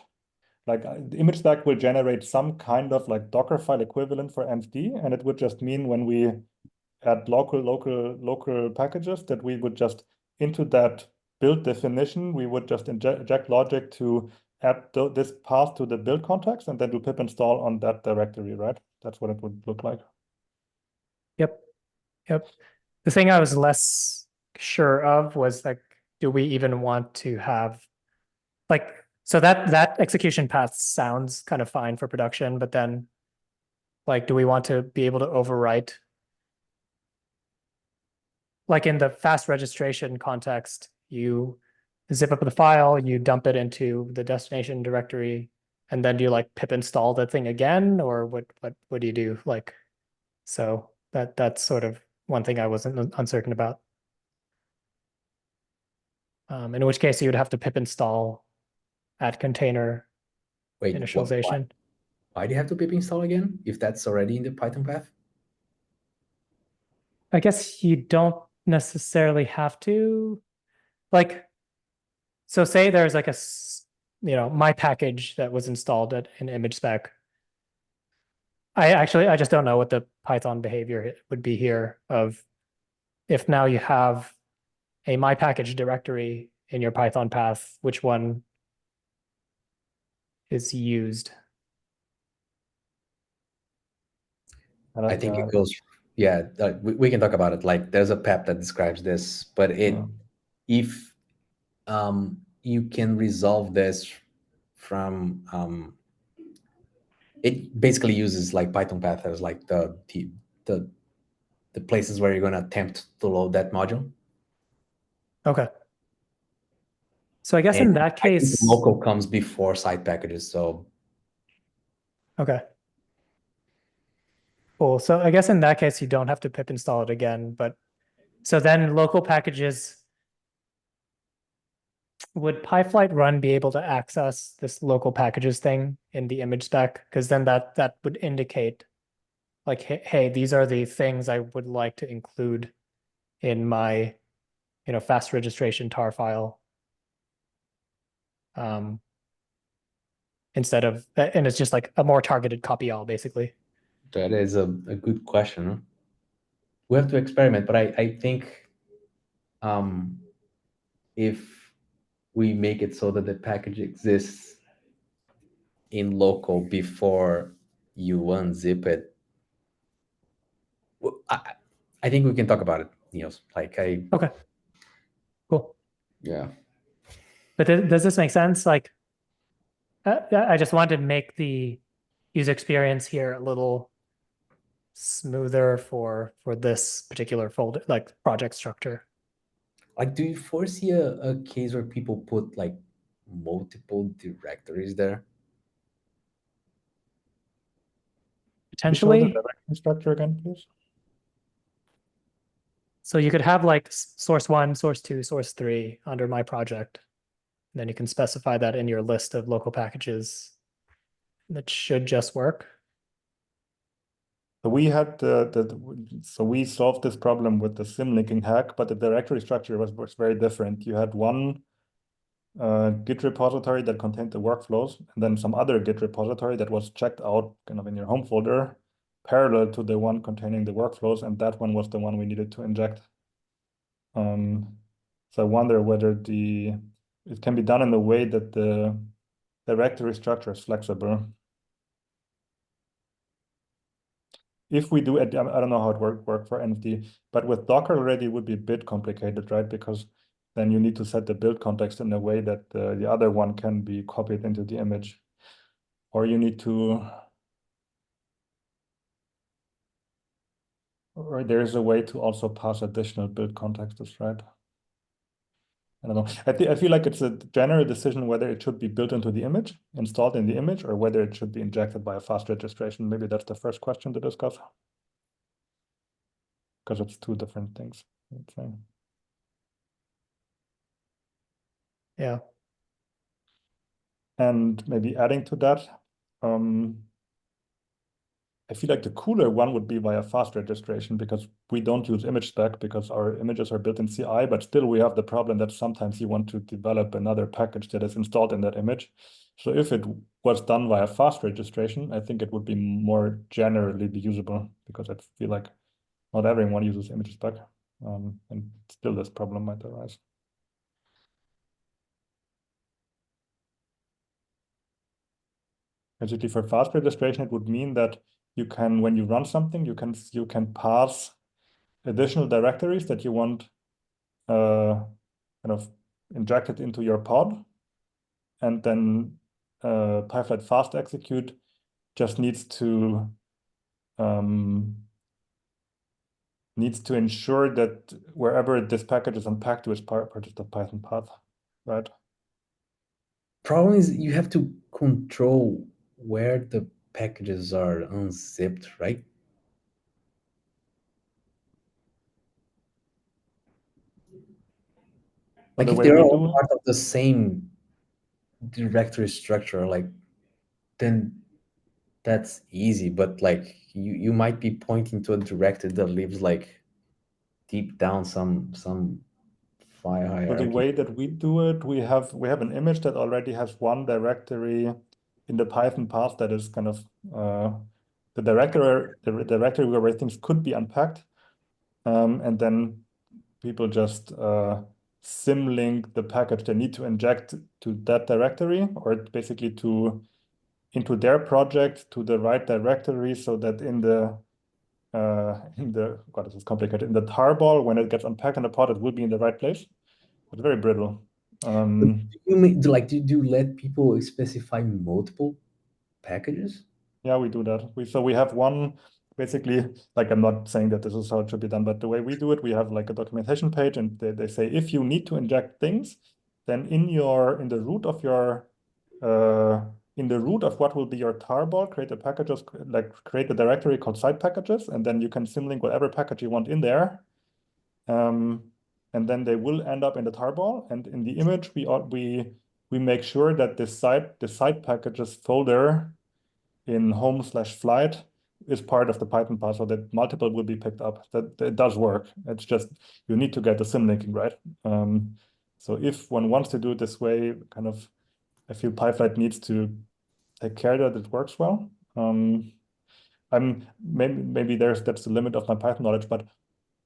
S3: like the image spec will generate some kind of like Docker file equivalent for Envd, and it would just mean when we add local packages that we would just into that build definition, we would just inject logic to add this path to the build context and then do pip install on that directory, right? That's what it would look like.
S7: Yep. The thing I was less sure of was like, do we even want to have like, so that execution path sounds kind of fine for production, but then like, do we want to be able to overwrite? Like in the fast registration context, you zip up the file, you dump it into the destination directory, and then do you like pip install the thing again, or what do you do? Like, so that's sort of one thing I wasn't uncertain about. In which case you would have to pip install at container
S4: Wait,
S7: initialization.
S4: why do you have to pip install again if that's already in the Python path?
S7: I guess you don't necessarily have to, like, so say there's like my package that was installed at an image spec. I just don't know what the Python behavior would be here of if now you have a my package directory in your Python path, which one is used?
S4: I think it goes, yeah, we can talk about it. Like there's a PEP that describes this, but if you can resolve this from it basically uses like Python path as like the places where you're going to attempt to load that module.
S7: Okay. So I guess in that case,
S4: local comes before side packages. So
S7: okay. Cool. So I guess in that case, you don't have to pip install it again, but so then local packages, would PyFlight run be able to access this local packages thing in the image spec? Because then that would indicate like, hey, these are the things I would like to include in my, fast registration tar file. Instead of, and it's just like a more targeted copy all basically.
S4: that is a good question. Huh? We have to experiment, but I think if we make it so that the package exists in local before you unzip it, I think we can talk about it, Niels. Like
S7: okay, cool.
S4: Yeah.
S7: But does this make sense? Like, I just wanted to make the user experience here a little smoother for this particular folder, like project structure.
S4: Like, do you foresee a case where people put like multiple directories there?
S7: Potentially.
S3: Show the directory structure again, please.
S7: So you could have like source 1, source 2, source 3 under my project. And then you can specify that in your list of local packages. That should just work.
S3: So we had so we solved this problem with the symlinking hack, but the directory structure was very different. You had one Git repository that contained the workflows, and then some other Git repository that was checked out kind of in your home folder, parallel to the one containing the workflows, and that one was the one we needed to inject. So I wonder whether it can be done in a way that the directory structure is flexible. If we do it, I don't know how it work for Envd, but with Docker already it would be a bit complicated, right? Because then you need to set the build context in a way that the other one can be copied into the image. Or you need to, or there's a way to also pass additional build contexts, right? I don't know. I feel like it's a general decision whether it should be built into the image, installed in the image, or whether it should be injected by a fast registration. Maybe that's the first question to discuss. Because it's two different things, I'd say.
S7: Yeah.
S3: And maybe adding to that, I feel like the cooler one would be via fast registration, because we don't use image spec because our images are built in CI, but still we have the problem that sometimes you want to develop another package that is installed in that image. So if it was done via fast registration, I think it would be more generally usable, because I feel like not everyone uses image spec, and still this problem might arise. Basically, for fast registration, it would mean that you can, when you run something, you can pass additional directories that you want kind of injected into your pod, and then PyFlight fast execute just needs to ensure that wherever this package is unpacked to is part of the Python path, right?
S4: Problem is you have to control where the packages are unzipped, right? Like if they're all part of the same directory structure, like then that's easy. But like you might be pointing to a directory that lives like deep down some file hierarchy.
S3: So the way that we do it, we have an image that already has one directory in the Python path that is kind of the directory where things could be unpacked, and then people just symlink the package they need to inject to that directory, or basically into their project to the right directory, so that in the God, this is complicated, in the tarball, when it gets unpacked in the pod, it will be in the right place. It's very brittle.
S4: Do you let people specify multiple packages?
S3: Yeah, we do that. So we have one, basically, like, I'm not saying that this is how it should be done, but the way we do it, we have like a documentation page, and they say if you need to inject things, then in the root of your in the root of what will be your tarball, create a directory called site packages, and then you can symlink whatever package you want in there. And then they will end up in the tarball, and in the image we make sure that the site packages folder in home/flight is part of the Python path, so that multiple will be picked up. That it does work. It's just you need to get the symlinking right. So if one wants to do it this way, kind of, I feel PyFlight needs to take care that it works well. Maybe that's the limit of my Python knowledge, but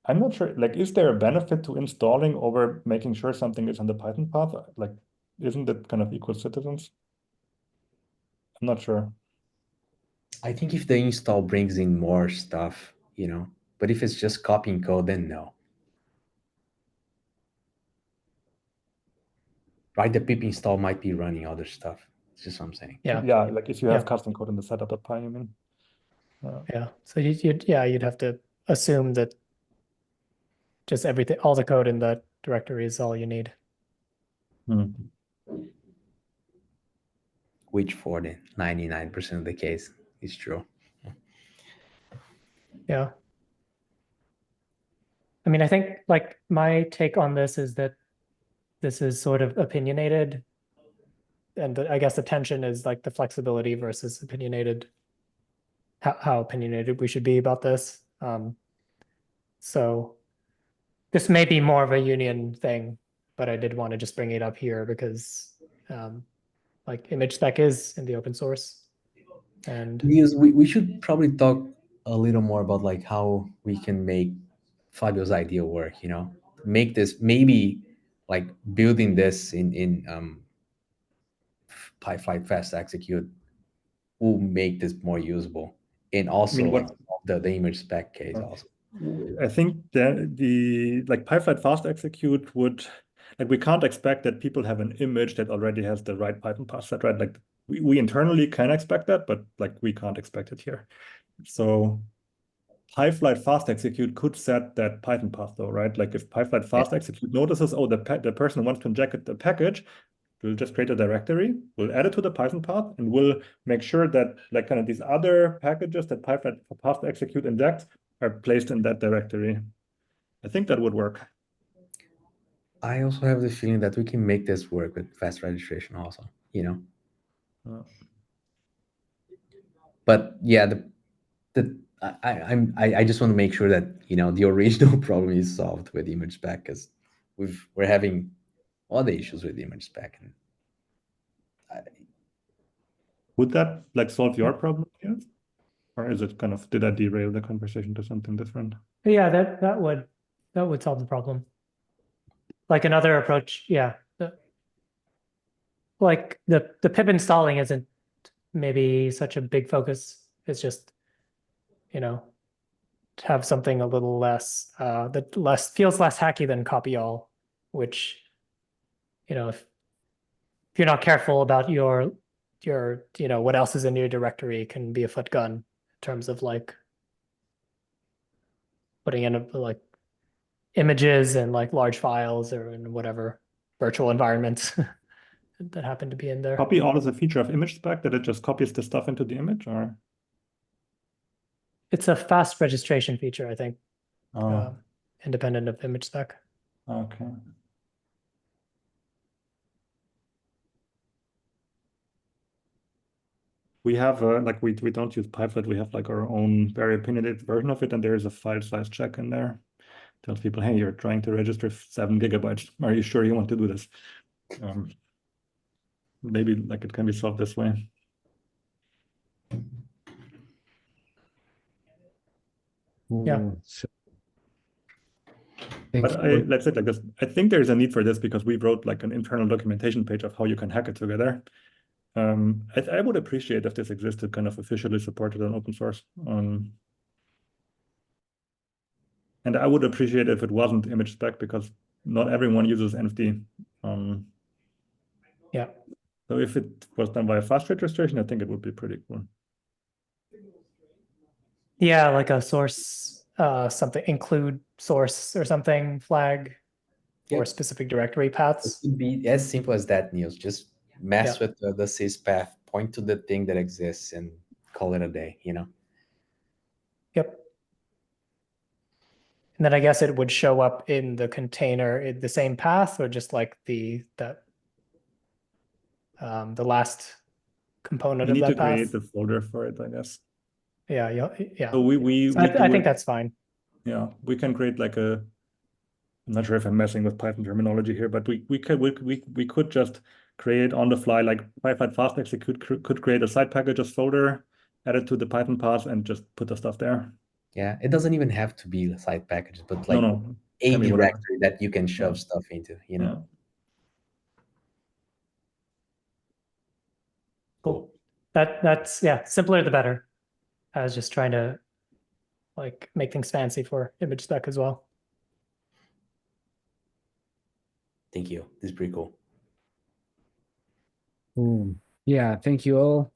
S3: I'm not sure. Like, is there a benefit to installing over making sure something is on the Python path? Like, isn't it kind of equal citizens? I'm not sure.
S4: I think if the install brings in more stuff, but if it's just copying code, then no. Right, the pip install might be running other stuff. It's just what I'm saying.
S7: Yeah.
S3: Yeah, like if you have custom code in the setup.py, you mean?
S7: Yeah. So you'd have to assume that just everything, all the code in that directory is all you need.
S4: Which for the 99% of the case is true.
S7: Yeah. I mean, I think like my take on this is that this is sort of opinionated, and I guess the tension is like the flexibility versus opinionated, how opinionated we should be about this. So this may be more of a union thing, but I did want to just bring it up here because like image spec is in the open source. And
S4: we should probably talk a little more about like how we can make Fabio's idea work, make this, maybe like building this in PyFlight fast execute will make this more usable, and also the image spec case also.
S3: I think the like PyFlight fast execute would like we can't expect that people have an image that already has the right Python path set, right? Like we internally can expect that, but like we can't expect it here. So PyFlight fast execute could set that Python path though, right? Like if PyFlight fast execute notices, oh, the person wants to inject the package, we'll just create a directory, we'll add it to the Python path, and we'll make sure that like kind of these other packages that PyFlight fast execute inject are placed in that directory. I think that would work.
S4: I also have the feeling that we can make this work with fast registration also, you know. But yeah, I just want to make sure that, you know, the original problem is solved with image spec, because we're having other issues with image spec. And
S3: would that like solve your problem here? Or is it kind of, did I derail the conversation to something different?
S7: Yeah, that would solve the problem. Like another approach, yeah. Like the pip installing isn't maybe such a big focus. It's just, you know, to have something a little less that feels less hacky than copy all, which, you know, if you're not careful about your you know, what else is in your directory can be a foot gun in terms of like putting in like images and like large files or in whatever virtual environments that happen to be in there.
S3: Copy all is a feature of image spec that it just copies the stuff into the image, or?
S7: It's a fast registration feature, I think,
S3: Oh,
S7: independent of image spec.
S3: okay. We have like we don't use PyFlight. We have like our own very opinionated version of it, and there is a file size check in there. Tells people, hey, you're trying to register 7 GB. Are you sure you want to do this? Maybe like it can be solved this way.
S7: Yeah.
S3: But let's say it like this. I think there's a need for this because we wrote like an internal documentation page of how you can hack it together. I would appreciate if this existed kind of officially supported on open source. And I would appreciate if it wasn't image spec because not everyone uses NFD.
S7: Yeah.
S3: So if it was done via fast registration, I think it would be pretty cool.
S7: Yeah, like a source, something include source or something flag for specific directory
S4: it
S7: paths.
S4: could be as simple as that, Niels. Just mess with the sys path, point to the thing that exists, and call it a day, you know?
S7: Yep. And then I guess it would show up in the container in the same path, or just like the last component
S3: You
S7: of
S3: need
S7: that
S3: to
S7: path.
S3: create the folder for it, I guess.
S7: Yeah.
S3: So
S7: I think that's fine.
S3: Yeah, we can create like a. I'm not sure if I'm messing with Python terminology here, but we could just create on the fly, like PyFlight fast execute could create a side packages folder, add it to the Python path, and just put the stuff there.
S4: Yeah, it doesn't even have to be side packages, but like a
S3: can be whatever.
S4: directory that you can shove stuff into, you know?
S3: Yeah.
S7: Cool. That's simpler the better. I was just trying to like make things fancy for image spec as well.
S4: Thank you. This is pretty cool.
S1: Yeah, thank you all.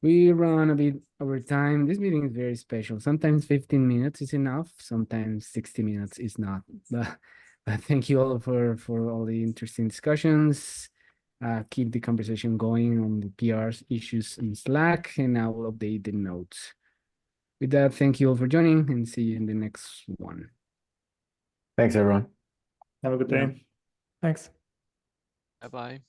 S1: We run a bit over time. This meeting is very special. Sometimes 15 minutes is enough. Sometimes 60 minutes is not. But thank you all for all the interesting discussions. Keep the conversation going on the PRs issues in Slack, and I will update the notes. With that, thank you all for joining, and see you in the next one.
S5: Thanks, everyone.
S3: Have a good day.
S7: Thanks.
S2: Bye-bye.